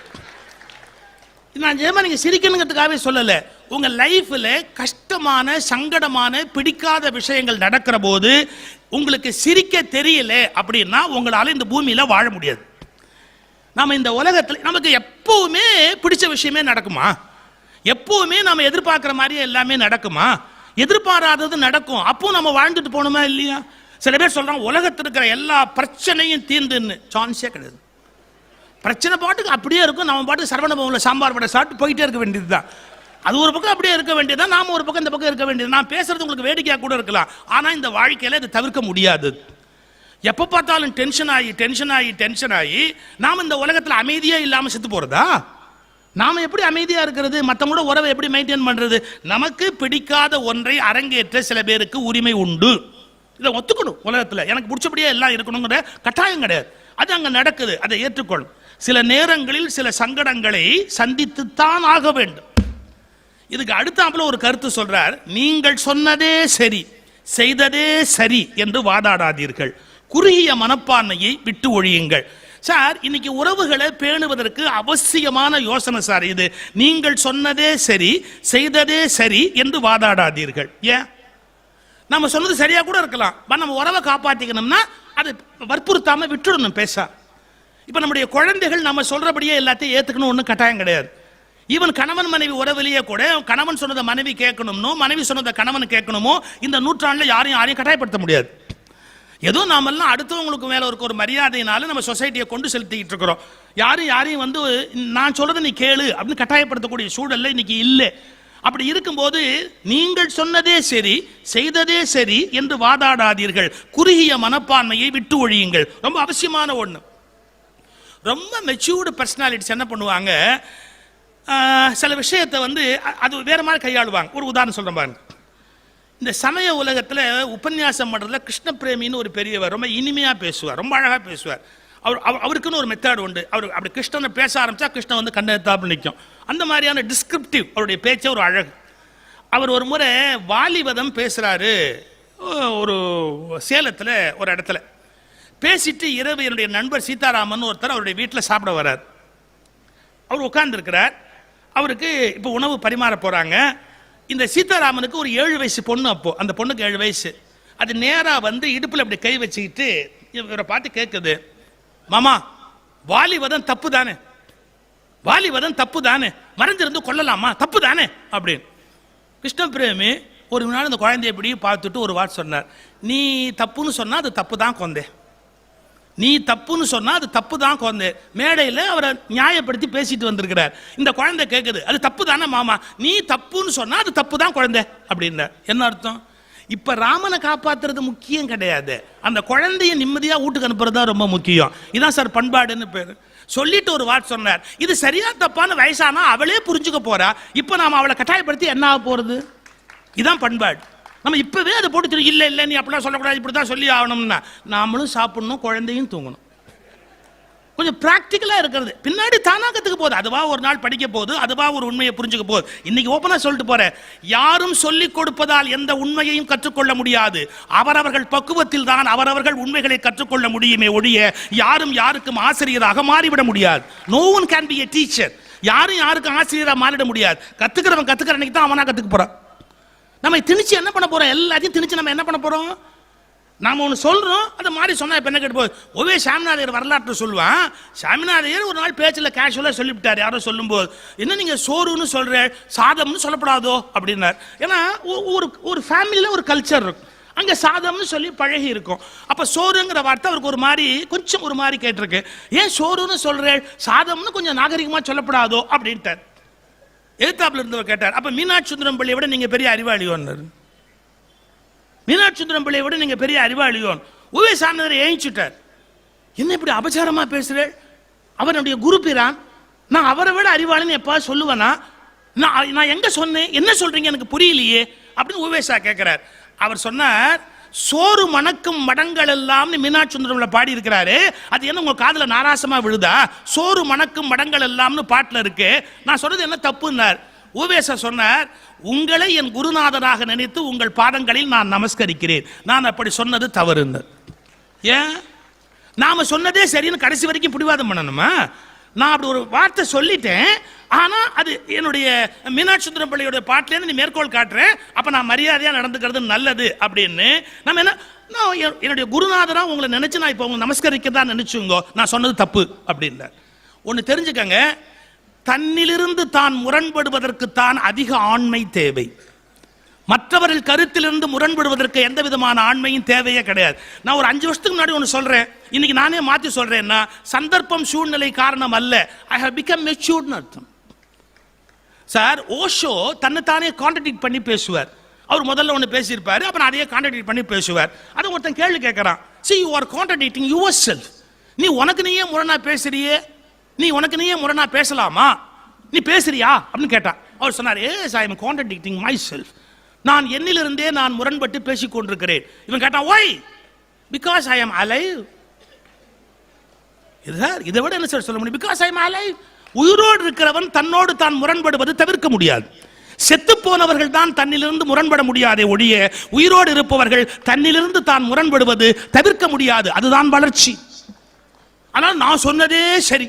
நான் நீங்க சிரிக்கணுங்கிறதுக்காகவே சொல்லல. உங்க லைஃப்ல கஷ்டமான, சங்கடமான, பிடிக்காத விஷயங்கள் நடக்கிற போது உங்களுக்கு சிரிக்க தெரியல அப்படின்னா உங்களால இந்த பூமியில வாழ முடியாது. நாம இந்த உலகத்தில் நமக்கு எப்பவுமே பிடிச்ச விஷயமே நடக்குமா? எப்பவுமே நாம எதிர்பார்க்கிற மாதிரியே எல்லாமே நடக்குமா? எதிர்பாராதது நடக்கும். அப்போ நம்ம வாழ்ந்துட்டு போகணுமா இல்லையா? சில பேர் சொல்றாங்க உலகத்தில் இருக்கிற எல்லா பிரச்சனையும் தீர்ந்துன்னு. சான்ஸே கிடையாது. பிரச்சனை பாட்டுக்கு அப்படியே இருக்கும். நம்ம பாட்டுக்கு சரவண பவனில் சாம்பார் வடை சாப்பிட்டு போயிட்டே இருக்க வேண்டியதுதான். அது ஒரு பக்கம் அப்படியே இருக்க வேண்டியதுதான், நாம ஒரு பக்கம் இந்த பக்கம் இருக்க வேண்டியது. நான் பேசுறது உங்களுக்கு வேடிக்கையாக கூட இருக்கலாம், ஆனா இந்த வாழ்க்கையில இது தவிர்க்க முடியாது. எப்ப பார்த்தாலும் டென்ஷன் ஆகி நாம இந்த உலகத்தில் அமைதியா இல்லாம செத்து போறதா? நாம எப்படி அமைதியா இருக்கிறது? மற்றவங்களோட உறவை எப்படி மெயின்டைன் பண்றது? நமக்கு பிடிக்காத ஒன்றை அரங்கேற்ற சில பேருக்கு உரிமை உண்டு. இதை ஒத்துக்கணும். உலகத்தில் எனக்கு பிடிச்சபடியே எல்லாம் இருக்கணுங்கிற கட்டாயம் கிடையாது. அது அங்க நடக்குது, அதை ஏற்றுக்கொள்ளும். சில நேரங்களில் சில சங்கடங்களை சந்தித்துத்தான் ஆக வேண்டும். இதுக்கு அடுத்தாப்புல ஒரு கருத்து சொல்றார். நீங்கள் சொன்னதே சரி, செய்ததே சரி என்று வாதாடாதீர்கள், குறுகிய மனப்பான்மையை விட்டு ஒழியுங்கள். சார், இன்னைக்கு உறவுகளை பேணுவதற்கு அவசியமான யோசனை சார் இது. நீங்கள் சொன்னதே சரி, செய்ததே சரி என்று வாதாடாதீர்கள். ஏன்? நம்ம சொன்னது சரியா கூட இருக்கலாம், நம்ம உறவை காப்பாற்றிக்கணும்னா அது வற்புறுத்தாம விட்டுடணும் பேச. இப்ப நம்முடைய குழந்தைகள் நம்ம சொல்றபடியே எல்லாத்தையும் ஏத்துக்கணும் ஒன்றும் கட்டாயம் கிடையாது. ஈவன் கணவன் மனைவி உறவிலேயே கூட கணவன் சொன்னதை மனைவி கேட்கணும்னோ, மனைவி சொன்னதை கணவன் கேட்கணுமோ, இந்த நூற்றாண்டுல யாரையும் கட்டாயப்படுத்த முடியாது. ஏதோ நாமெல்லாம் அடுத்தவங்களுக்கு மேல ஒரு மரியாதையினால நம்ம சொசைட்டியை கொண்டு செலுத்திக்கிட்டு இருக்கிறோம். யாரையும் வந்து நான் சொல்றதை நீ கேளு அப்படின்னு கட்டாயப்படுத்தக்கூடிய சூழல்ல இன்னைக்கு இல்லை. அப்படி இருக்கும்போது நீங்கள் சொன்னதே சரி, செய்ததே சரி என்று வாதாடாதீர்கள், குறுகிய மனப்பான்மையை விட்டு ஒழியுங்கள். ரொம்ப அவசியமான ஒண்ணு. ரொம்ப மெச்சூர்டு பர்சனாலிட்டிஸ் என்ன பண்ணுவாங்க, சில விஷயத்தை வந்து அது வேற மாதிரி கையாளுவாங்க. ஒரு உதாரணம் சொல்றேன் பாருங்க. இந்த சமய உலகத்தில் உபன்யாசம் பண்றதுல கிருஷ்ண பிரேமின்னு ஒரு பெரியவர் ரொம்ப இனிமையா பேசுவார், ரொம்ப அழகா பேசுவார். அவருக்குன்னு ஒரு மெத்தட் உண்டு. அவர் அப்படி கிருஷ்ணனை பேச ஆரம்பிச்சா கிருஷ்ணன் வந்து கண்ணெடுத்தாப்புல நிற்கும். அந்த மாதிரியான டிஸ்கிரிப்டிவ் அவருடைய பேச்ச ஒரு அழகு. அவர் ஒரு முறை வாலிவதம் பேசுறாரு ஒரு சேலத்தில் ஒரு இடத்துல. பேசிட்டு இரவு என்னுடைய நண்பர் சீதாராமன் ஒருத்தர் அவருடைய வீட்டில் சாப்பிட வர்றார். அவர் உட்கார்ந்து இருக்கிறார். அவருக்கு இப்போ உணவு பரிமாற போறாங்க. இந்த சீதாராமனுக்கு ஒரு 7 வயசு பொண்ணு. அப்போ அந்த பொண்ணுக்கு 7 வயசு. அது நேரா வந்து இடுப்புல அப்படி கை வச்சுக்கிட்டு இவரை பார்த்து கேட்குது, மாமா வாலிவதம் தப்பு தானே, வாலிவதம் தப்பு தானே, மறைஞ்சிருந்து கொள்ளலாமா, தப்பு தானே அப்படின்னு. கிருஷ்ண பிரேமி ஒரு நாள் இந்த குழந்தைய இப்படி பார்த்துட்டு ஒரு வார்த்தை சொன்னார். நீ தப்புன்னு சொன்னா அது தப்பு தான் கொண்டே, நீ தப்புன்னு சொன்னா அது தப்பு தான் குழந்தை. மேடையில் அவரை நியாயப்படுத்தி பேசிட்டு வந்திருக்கிறார். இந்த குழந்தை கேட்குது, அது தப்பு தானே மாமா, நீ தப்புன்னு சொன்னா அது தப்பு தான் குழந்தை அப்படின்ற. என்ன அர்த்தம்? இப்ப ராமனை காப்பாத்துறது முக்கியம் கிடையாது, அந்த குழந்தைய நிம்மதியா வீட்டுக்கு அனுப்புறது தான் ரொம்ப முக்கியம். இதான் சார் பண்பாடுன்னு பேரு. சொல்லிட்டு ஒரு வார்த்தை சொன்னார், இது சரியா தப்பான வயசானா அவளே புரிஞ்சுக்க போறா, இப்ப நாம அவளை கட்டாயப்படுத்தி என்ன ஆக போறது? இதான் பண்பாடு. நம்ம இப்பவே அதை போட்டு இல்லை இல்லை நீ அப்படிலாம் சொல்லக்கூடாது, இப்படிதான் சொல்லி ஆகணும்னா நாமளும் சாப்பிடணும், குழந்தையும் தூங்கணும். கொஞ்சம் பிராக்டிக்கலா இருக்கிறது பின்னாடி தானா கத்துக்க போகுது. அதுவா ஒரு நாள் படிக்க போகுது, அதுவா ஒரு உண்மையை புரிஞ்சுக்க போகுது. இன்னைக்கு ஓப்பனா சொல்லிட்டு போறேன், யாரும் சொல்லிக் கொடுப்பதால் எந்த உண்மையையும் கற்றுக்கொள்ள முடியாது. அவரவர்கள் பக்குவத்தில் தான் அவரவர்கள் உண்மைகளை கற்றுக்கொள்ள முடியுமே ஒழிய யாரும் யாருக்கும் ஆசிரியராக மாறிவிட முடியாது. No one can be a teacher. யாரும் யாருக்கும் ஆசிரியராக மாறிட முடியாது. கத்துக்கிறவன் கத்துக்கிற அன்னைக்கு தான் அவனா கத்துக்க போறான். நம்ம திணிச்சு என்ன பண்ண போறோம்? எல்லாத்தையும் திணிச்சு நம்ம என்ன பண்ண போறோம்? நாம ஒன்று சொல்றோம், அது மாதிரி சொன்னா இப்ப என்ன கேட்டு போகுது. ஒவே சாமிநாதையர் வரலாற்று சொல்லுவான். சாமிநாதையர் ஒரு நாள் பேச்சில் கேஷுவலா சொல்லிவிட்டார். யாரோ சொல்லும் போது, என்ன நீங்க சோறுன்னு சொல்ற, சாதம்னு சொல்லப்படாதோ அப்படின்னார். ஏன்னா ஒரு ஃபேமிலியில ஒரு கல்ச்சர் இருக்கும், அங்க சாதம்னு சொல்லி பழகி இருக்கும். அப்ப சோறுங்கிற வார்த்தை அவருக்கு ஒரு மாதிரி கொஞ்சம் ஒரு மாதிரி கேட்டிருக்கு. ஏன் சோறுன்னு சொல்ற, சாதம்னு கொஞ்சம் நாகரிகமா சொல்லப்படாதோ அப்படின்ட்டார். எதிர்த்தாப்புல இருந்தவர் கேட்டார், அப்ப மீனாட்சி சுந்தரம் பிள்ளையை விட நீங்க பெரிய அறிவாளியோன்னு. மீனாட்சி சுந்தரம் பிள்ளையை விட நீங்க பெரிய அறிவாளியோன். உவே சாமியார் ஏஞ்சிட்டார். என்ன இப்படி அபச்சாரமா பேசுறேன்? அவர் நம்முடைய குரு பிரான், நான் அவரை விட அறிவாளின்னு எப்பா சொல்லுவேனா? நான் எங்க சொன்னேன்? என்ன சொல்றீங்க எனக்கு புரியலையே அப்படின்னு உவேசா கேட்கிறார். அவர் சொன்னார், சோறு மணக்கும் மடங்கள் எல்லாம் மீனாட்சி சுந்தரம்ல பாடி இருக்கிறாரு. அது என்ன உங்க காதுல நாராசமா விழுதா? சோறு மணக்கும் மடங்கள் எல்லாம்னு பாட்டுல இருக்கு. நான் சொன்னது என்ன தப்புன்னார். உவேசா சொன்னார், உங்களை என் குருநாதராக நினைத்து உங்கள் பாதங்களில் நான் நமஸ்கரிக்கிறேன். நான் அப்படி சொன்னது தவறுன்னு. ஏன் நாம சொன்னதே சரின்னு கடைசி வரைக்கும் பிடிவாதம் பண்ணணுமா? நான் அப்படி ஒரு வார்த்தை சொல்லிட்டேன், ஆனா அது என்னுடைய மீனாட்சி சுந்தரம் பிள்ளையோட பாட்டிலேருந்து நீ மேற்கோள் காட்டுறேன், அப்ப நான் மரியாதையா நடந்துக்கிறது நல்லது அப்படின்னு. நம்ம என்ன, என்னுடைய குருநாதரா உங்களை நினைச்சு நான் இப்போ உங்களை நமஸ்கரிக்க தான் நினைச்சுங்க, நான் சொன்னது தப்பு அப்படின்னார். ஒன்னு தெரிஞ்சுக்கங்க, தன்னிலிருந்து தான் முரண்படுவதற்கு தான் அதிக ஆண்மை தேவை. மற்றவர்கள் கருத்திலிருந்து முரண்படுவதற்கு எந்த விதமான ஆண்மையும் தேவையே கிடையாது. நான் ஒரு 5 வருஷத்துக்கு முன்னாடி ஒன்று சொல்றேன், இன்னைக்கு நானே மாற்றி சொல்றேன்னா, சந்தர்ப்பம் சூழ்நிலை காரணம் அல்ல, ஐ ஹவ் பிகம் மெச்சூர்ட்னு அர்த்தம். சார் ஓஷோ தன்னைத்தானே கான்ட்ரடிக்ட் பண்ணி பேசுவார். அவர் முதல்ல ஒன்று பேசியிருப்பாரு, அப்புறம் அதையே கான்ட்ரடிக்ட் பண்ணி பேசுவார். அதை ஒருத்தன் கேள்வி கேட்கறான், see you are contradicting yourself. நீ உனக்கு நீயே முரணா பேசுறியே, நீ உனக்கு நீயே முரணா பேசலாமா, நீ பேசுறியா அப்படின்னு கேட்டான். அவர் சொன்னார், yes I am contradicting myself. நான் என்னிலிருந்தே நான் முரண்பட்டு பேசிக் கொண்டிருக்கிறேன். இவன் கேட்டான், why? because I am alive. இதை விட என்ன சார் சொல்ல முடியும்? because I am alive. உயிரோடு இருக்கிறவன் தன்னோடு தான் முரண்படுவது தவிர்க்க முடியாது. செத்து போனவர்கள் தான் தன்னிலிருந்து முரண்பட முடியாதே ஒழிய, உயிரோடு இருப்பவர்கள் தன்னிலிருந்து தான் முரண்படுவது தவிர்க்க முடியாது. அதுதான் வளர்ச்சி. ஆனால் நான் சொன்னதே சரி,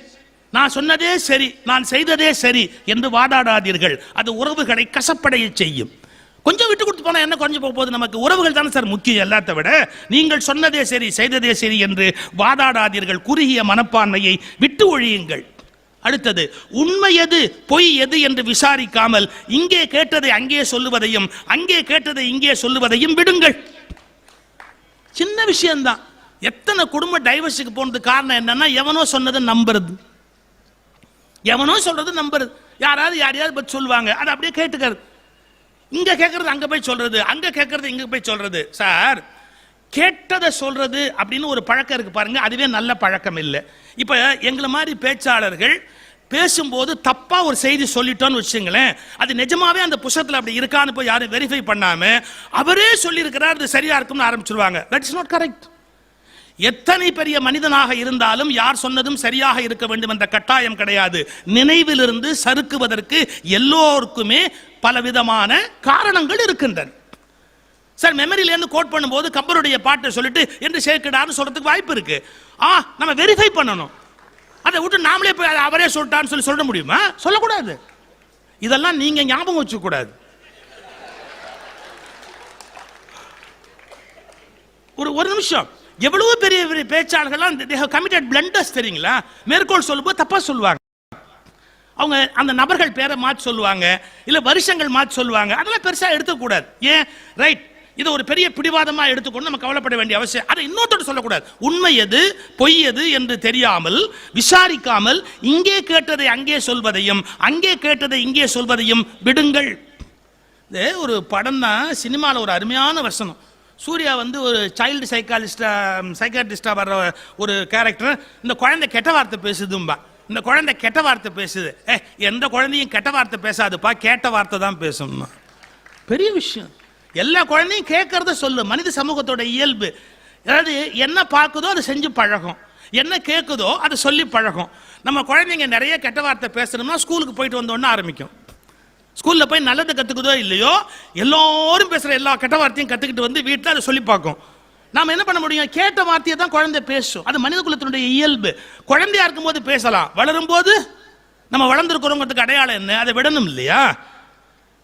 நான் சொன்னதே சரி, நான் செய்ததே சரி என்று வாதாடாதீர்கள். அது உறவுகளை கசப்படைய செய்யும். கொஞ்சம் விட்டு கொடுத்து போனா என்ன கொஞ்சம் போகுது? நமக்கு உறவுகள் தானே சார் முக்கியம் எல்லாத்த விட. நீங்கள் சொன்னதே சரி, செய்ததே சரி என்று வாதாடாதீர்கள். குறுகிய மனப்பான்மையை விட்டு ஒழியுங்கள். அடுத்தது, உண்மை எது பொய் எது என்று விசாரிக்காமல் இங்கே கேட்டதை அங்கே சொல்லுவதையும் அங்கே கேட்டதை இங்கே சொல்லுவதையும் விடுங்கள். சின்ன விஷயம்தான். எத்தனை குடும்ப டைவர்ஸுக்கு போனது காரணம் என்னன்னா, எவனோ சொன்னதை நம்புறது, எவனோ சொல்றது நம்புறது. யாராவது யாரையாவது பற்றி சொல்லுவாங்க, அதை அப்படியே கேட்டுக்கிறது. இங்க கேட்கறது அங்க போய் சொல்றது, அங்க கேட்கறது இங்க போய் சொல்றது. சார், கேட்டதை சொல்றது அப்படின்னு ஒரு பழக்கம் இருக்கு பாருங்க, அதுவே நல்ல பழக்கம் இல்லை. இப்ப எங்களை மாதிரி பேச்சாளர்கள் பேசும்போது தப்பா ஒரு செய்தி சொல்லிட்டோன்னு வச்சுங்களேன், அது நிஜமாவே அந்த புத்தகத்தில் அப்படி இருக்கான்னு போய் யாரும் வெரிஃபை பண்ணாம அவரே சொல்லியிருக்கிறார் அது சரியா இருக்கும்னு ஆரம்பிச்சிருவாங்க. That is not correct. எத்தனை பெரிய மனிதனாக இருந்தாலும் யார் சொன்னதும் சரியாக இருக்க வேண்டும் என்ற கட்டாயம் கிடையாது. நினைவிலிருந்து சறுக்குவதற்கு எல்லோருக்குமே பலவிதமான காரணங்கள் இருக்கின்றன. சார், மெமரியிலேருந்து கோட் பண்ணும்போது கப்பருடைய பாட்டை சொல்லிட்டு என்று சேர்க்கிறான்னு சொல்றதுக்கு வாய்ப்பு இருக்கு. நம்ம வெரிஃபை பண்ணணும். அதை விட்டு நாமளே போய் அவரே சொல்லிட்டான்னு சொல்ல முடியுமா? சொல்லக்கூடாது. இதெல்லாம் நீங்க ஞாபகம் வச்சுக்க கூடாது. ஒரு நிமிஷம். எவ்வளவு பெரிய பெரிய பேச்சாளர்கள்லாம் they have committed blunders தெரியுங்களா? மேற்கோள் சொல்லும்போது தப்பா சொல்லுவாங்க. அவங்க அந்த நபர்கள் பேரை மாற்றி சொல்லுவாங்க, இல்ல வருஷங்கள் மாற்றி சொல்லுவாங்க. அதெல்லாம் பெருசா எடுத்துக்கூடாது. ஏன்? ரைட், இது ஒரு பெரிய பிடிவாதமா எடுத்துக்கொண்டு நம்ம கவலைப்பட வேண்டிய அவசியம். அதை இன்னொருத்தர் சொல்லக்கூடாது. உண்மை எது பொய் எது என்று தெரியாமல் விசாரிக்காமல் இங்கே கேட்டதை அங்கே சொல்வதையும் அங்கே கேட்டதை இங்கே சொல்வதையும் விடுங்கள். இது ஒரு படம் தான். சினிமாவில் ஒரு அருமையான வசனம். சூர்யா வந்து ஒரு சைல்டு சைக்காட்ரிஸ்டா வர்ற ஒரு கேரக்டர். இந்த குழந்தை கெட்ட வார்த்தை பேசுதும்பா. இந்த குழந்தை கெட்ட வார்த்தை பேசுது. எந்த குழந்தையும் கெட்ட வார்த்தை பேசாதுப்பா, கேட்ட வார்த்தை தான் பேசணும். பெரிய விஷயம். எல்லா குழந்தையும் கேட்கறத சொல்லு. மனித சமூகத்தோட இயல்பு. அதாவது என்ன பார்க்குதோ அதை செஞ்சு பழகும், என்ன கேட்குதோ அதை சொல்லி பழகும். நம்ம குழந்தைங்க நிறைய கெட்ட வார்த்தை பேசணும்னா ஸ்கூலுக்கு போயிட்டு வந்தோன்னு ஆரம்பிக்கும். ஸ்கூல்ல போய் நல்லதை கத்துக்குதோ இல்லையோ, எல்லாரும் பேசுற எல்லா கெட்ட வார்த்தையும் கத்துக்கிட்டு வந்து வீட்டில் அதை சொல்லி பார்க்கும். நாம என்ன பண்ண முடியும்? கேட்ட வார்த்தையை தான் குழந்தை பேசும். அது மனித குலத்தினுடைய இயல்பு. குழந்தையா இருக்கும் போது பேசலாம், வளரும் போது நம்ம வளர்ந்துருக்கிறோங்கிறதுக்கு அடையாளம் என்ன? அதை விடணும் இல்லையா?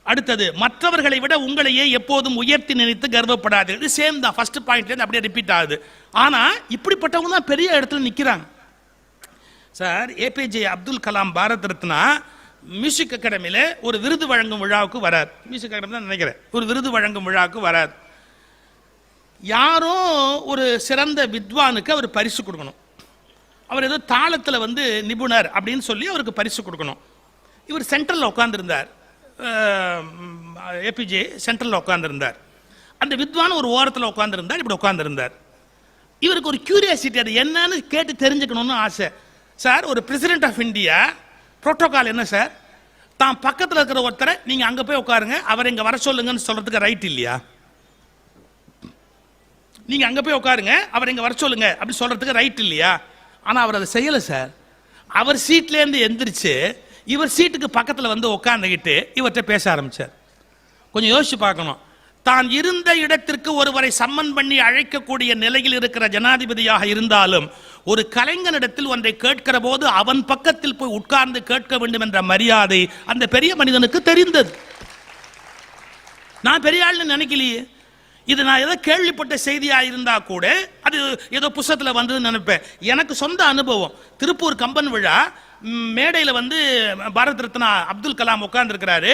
அடுத்தது, மற்றவர்களை விட உங்களையே எப்போதும் உயர்த்தி நினைத்து கர்வப்படாது. இது சேம் தான், ஃபர்ஸ்ட் பாயிண்ட்ல அப்படியே ரிப்பீட் ஆகுது. ஆனா இப்படிப்பட்டவங்க தான் பெரிய இடத்துல நிக்கிறாங்க. சார், ஏபிஜே அப்துல் கலாம் பாரத் ரத்னா மியூசிக் அகாடமியில ஒரு விருது வழங்கும் விழாவுக்கு வரார். மியூசிக் அகாடமி தான் நினைக்கிறேன். ஒரு விருது வழங்கும் விழாவுக்கு வரார். யாரும் ஒரு சிறந்த வித்வானுக்கு அவர் பரிசு கொடுக்கணும். அவர் ஏதோ தாளத்தில் வந்து நிபுணர் அப்படின்னு சொல்லி அவருக்கு பரிசு கொடுக்கணும். இவர் சென்ட்ரலில் உட்காந்துருந்தார். ஏபிஜே சென்ட்ரலில் உட்காந்துருந்தார். அந்த வித்வான் ஒரு ஓரத்தில் உட்காந்துருந்தார், இப்படி உட்காந்துருந்தார். இவருக்கு ஒரு கியூரியாசிட்டி, அது என்னன்னு கேட்டு தெரிஞ்சுக்கணும்னு ஆசை. சார், ஒரு பிரசிடென்ட் ஆஃப் இந்தியா புரோட்டோகால் என்ன சார்? தான் பக்கத்தில் இருக்கிற ஒருத்தரை நீங்கள் அங்கே போய் உட்காருங்க, அவர் இங்கே வர சொல்லுங்கன்னு சொல்கிறதுக்கு ரைட் இல்லையா? நீங்கள் அங்கே போய் உட்காருங்க, அவர் இங்கே வர சொல்லுங்க அப்படி சொல்கிறதுக்கு ரைட் இல்லையா? ஆனால் அவர் அதை செய்யலை சார். அவர் சீட்லேருந்து எந்திரிச்சு இவர் சீட்டுக்கு பக்கத்தில் வந்து உட்காந்துக்கிட்டு இவர்கிட்ட பேச ஆரம்பித்தார். கொஞ்சம் யோசிச்சு பார்க்கணும். தான் இருந்த இடத்திற்கு ஒருவரை சம்மன் பண்ணி அழைக்கக்கூடிய நிலையில் இருக்கிற ஜனாதிபதியாக இருந்தாலும் ஒரு கலைஞனிடத்தில் ஒன்றை கேட்கிற போது அவன் பக்கத்தில் போய் உட்கார்ந்து கேட்க வேண்டும் என்ற மரியாதை அந்த பெரிய மனிதனுக்கு தெரிந்தது. நான் பெரிய ஆள்னு நினைக்கலையே. இது நான் ஏதோ கேள்விப்பட்ட செய்தியாக இருந்தா கூட அது ஏதோ புஸ்தகத்தில் வந்ததுன்னு நினைப்பேன். எனக்கு சொந்த அனுபவம். திருப்பூர் கம்பன் விழா மேடையில் வந்து பாரத ரத்னா அப்துல் கலாம் உட்கார்ந்துருக்கிறாரு.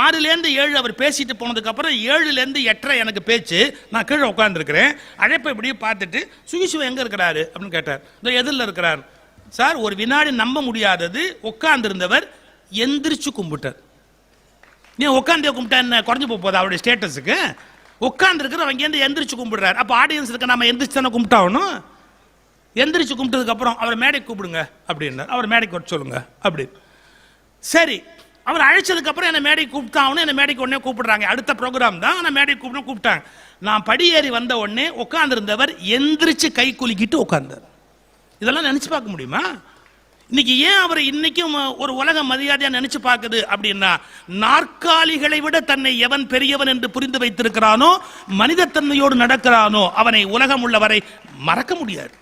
6லேருந்து 7 அவர் பேசிட்டு போனதுக்கப்புறம் 7லேருந்து 8:30 எனக்கு பேச்சு. நான் கீழே உட்காந்துருக்கிறேன். அழைப்பை இப்படியே பார்த்துட்டு சுகிசுவ எங்கே இருக்கிறாரு அப்படின்னு கேட்டார். இந்த எதிரில் இருக்கிறார் சார். ஒரு வினாடி நம்ப முடியாதது, உட்கார்ந்துருந்தவர் எந்திரிச்சு கும்பிட்டார். நீ உட்காந்தே கும்பிட்டா என்ன குறைஞ்சு போகுது அவருடைய ஸ்டேட்டஸுக்கு? உட்கார்ந்துருக்கிற அங்கேருந்து எந்திரிச்சு கும்பிடுறாரு. அப்போ ஆடியன்ஸ் இருக்க நம்ம எந்திரிச்சு தானே கும்பிட்டாகணும். எந்திரிச்சு கும்பிட்டதுக்கு அப்புறம் அவர் மேடைக்கு கூப்பிடுங்க அப்படின்னார். அவர் மேடைக்கு வர சொல்லுங்க அப்படி. சரி, அவர் அழைச்சதுக்கு அப்புறம் என்ன மேடைக்கு கூப்பிட்டாகணும். என்ன மேடைக்கு உடனே கூப்பிடுறாங்க. அடுத்த ப்ரோக்ராம் தான். ஆனால் மேடைக்கு கூப்பிட்டாங்க. நான் படியேறி வந்த உடனே உட்கார்ந்துருந்தவர் எந்திரிச்சு கை குலுக்கிட்டு உட்கார்ந்தார். இதெல்லாம் நினைச்சு பார்க்க முடியுமா? இன்னைக்கு ஏன் அவர் இன்னைக்கும் ஒரு உலக மரியாதையா நினைச்சு பார்க்குது அப்படின்னா, நாற்காலிகளை விட தன்னை எவன் பெரியவன் என்று புரிந்து வைத்திருக்கிறானோ, மனிதத்தன்மையோடு நடக்கிறானோ, அவனை உலகம் உள்ளவரை மறக்க முடியாது.